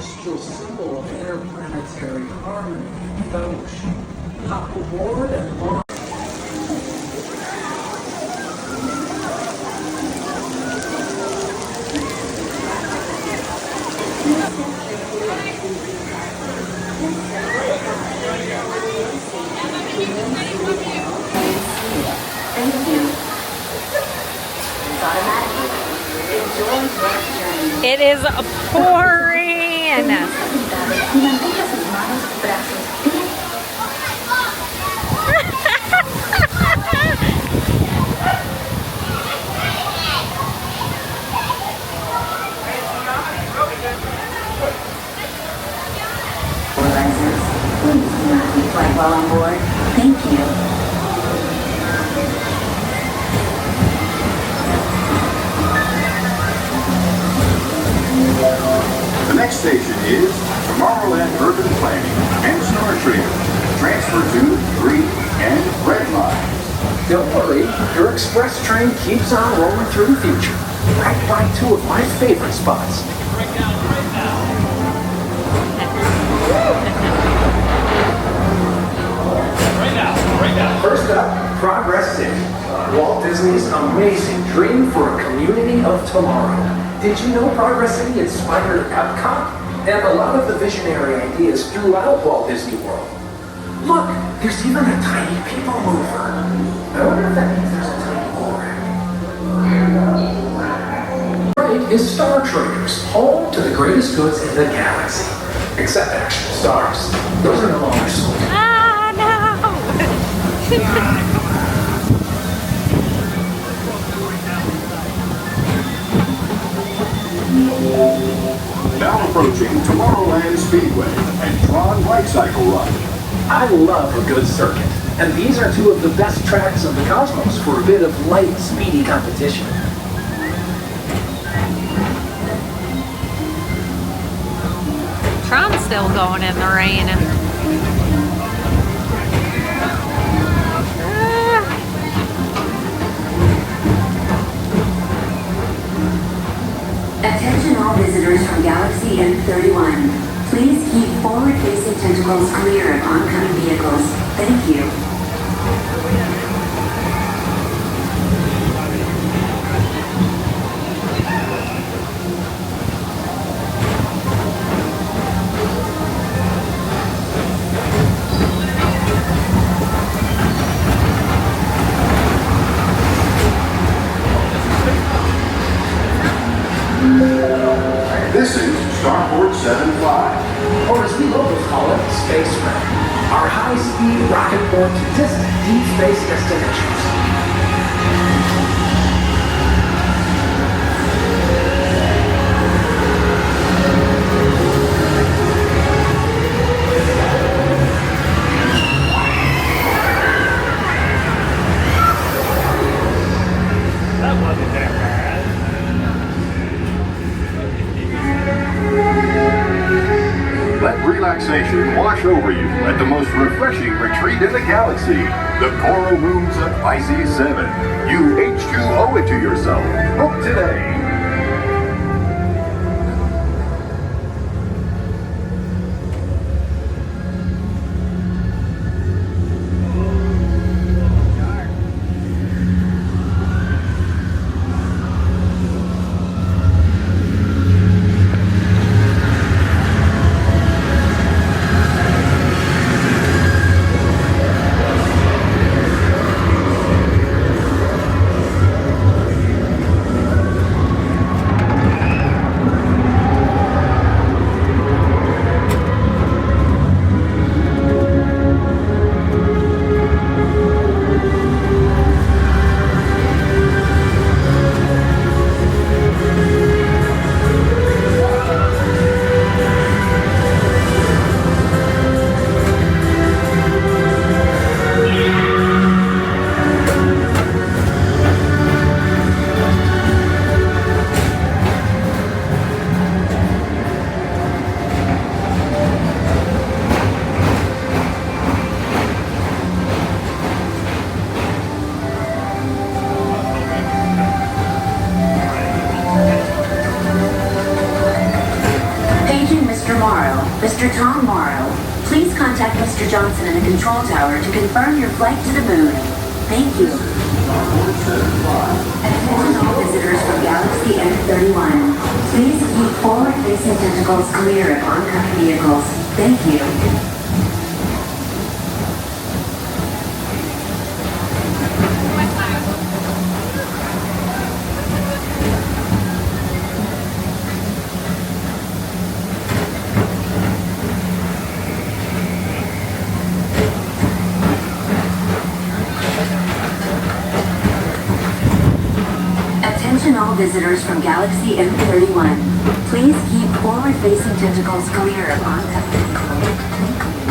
celestial symbol of interplanetary harmony and fellowship. Hop aboard and launch. It is pouring. Please do not be flight while on board. Thank you. The next station is Tomorrowland Urban Planning and Star Trail. Transfer to 3 and Red Line. Don't worry, your express train keeps on rolling through the future. Right by two of my favorite spots. First up, Progress City. Walt Disney's amazing dream for a community of tomorrow. Did you know Progress City inspired Epcot? And a lot of the visionary ideas throughout Walt Disney World. Look, there's even a tiny Peoplemover. I wonder if that means there's a tiny Borac. Right is Star Traders, home to the greatest goods in the galaxy. Except actual stars. Those are no longer sold. Ah, no! Now approaching Tomorrowland Speedway and Tron Light Cycle Run. I love a good circuit, and these are two of the best tracks in the cosmos for a bit of light, speedy competition. Tron's still going in the rain. Attention all visitors from Galaxy M31. Please keep forward-facing tentacles clear of oncoming vehicles. Thank you. This is Starport 75. Or as we locals call it, Space Rail. Our high-speed rocket port to distant deep space destinations. Let relaxation wash over you at the most refreshing retreat in the galaxy, the coral rooms of Pisces 7. You H2O it to yourself. Book today. Mr. Morrow, Mr. Tom Morrow, please contact Mr. Johnson in the control tower to confirm your flight to the moon. Thank you. Attention all visitors from Galaxy N31. Please keep forward-facing tentacles clear of oncoming vehicles. Thank you. Attention all visitors from Galaxy M31. Please keep forward-facing tentacles clear of oncoming vehicles.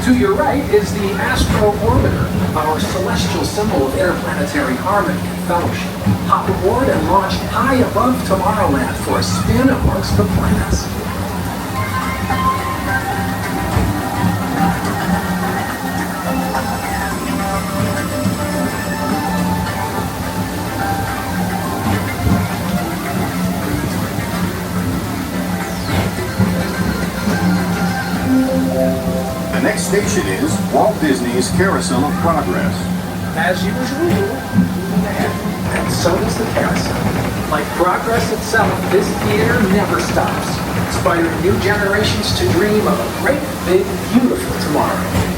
To your right is the Astro Orbiter, our celestial symbol of interplanetary harmony and fellowship. Hop aboard and launch high above Tomorrowland for a spin amongst the planets. The next station is Walt Disney's Carousel of Progress. As usual, moving ahead, and so does the carousel. Like progress itself, this theater never stops, inspiring new generations to dream of a great, big, beautiful tomorrow.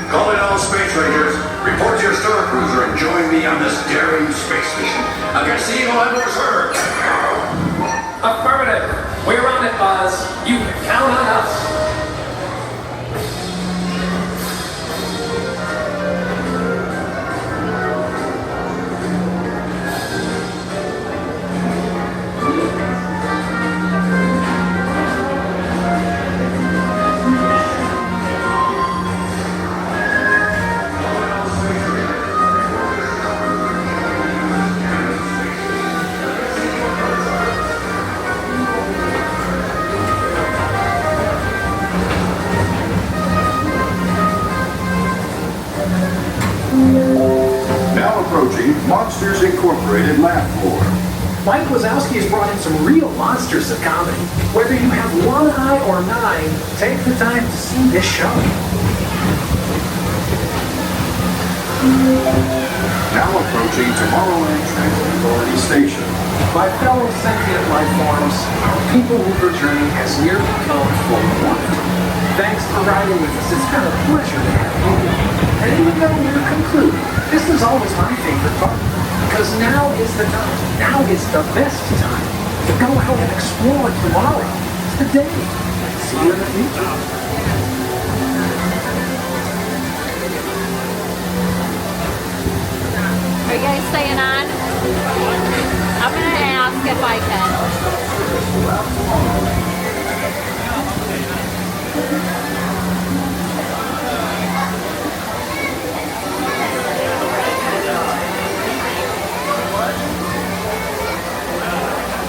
Calling all space rangers. Report to your star cruiser and join me on this daring space mission against the evil Emperor's herd. Affirmative. We're on it, Buzz. You can count on us. Now approaching Monsters Incorporated Laugh Floor. Mike Wazowski has brought in some real monsters of comedy. Whether you have one eye or nine, take the time to see this show. Now approaching Tomorrowland Transit Authority Station. My fellow sentient life forms, our Peoplemover journey has nearly come full point. Thanks for riding with us. It's been a pleasure to have you. And even though we're concluding, this is always my favorite part. Because now is the time. Now is the best time to go out and explore tomorrow. It's the day. See you in the future. Are you guys staying on? I'm gonna ask if I can.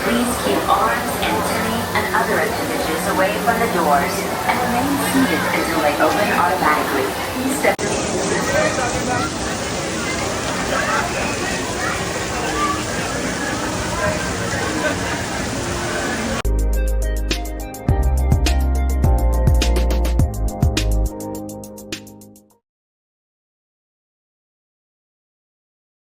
Please keep arms, antennae, and other appendages away from the doors and remain seated until they open automatically. Step